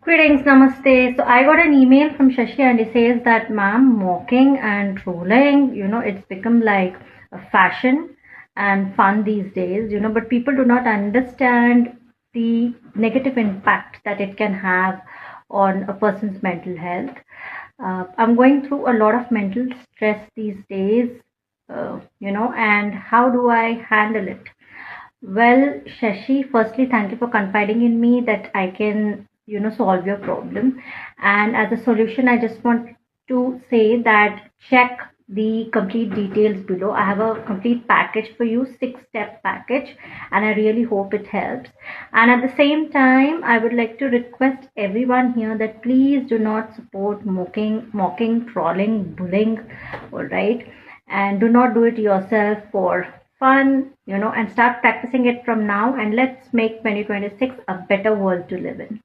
Greetings, namaste. So I got an email from Shashi and he says that, ma'am, mocking and trolling, it's become like a fashion and fun these days, but people do not understand the negative impact that it can have on a person's mental health. I'm going through a lot of mental stress these days, and how do I handle it? Well, Shashi, firstly, thank you for confiding in me that I can, solve your problem. And as a solution, I just want to say that check the complete details below. I have a complete package for you, six-step package, and I really hope it helps. And at the same time, I would like to request everyone here that please do not support mocking, trolling, bullying, all right? And do not do it yourself for fun, and start practicing it from now. And let's make 2026 a better world to live in.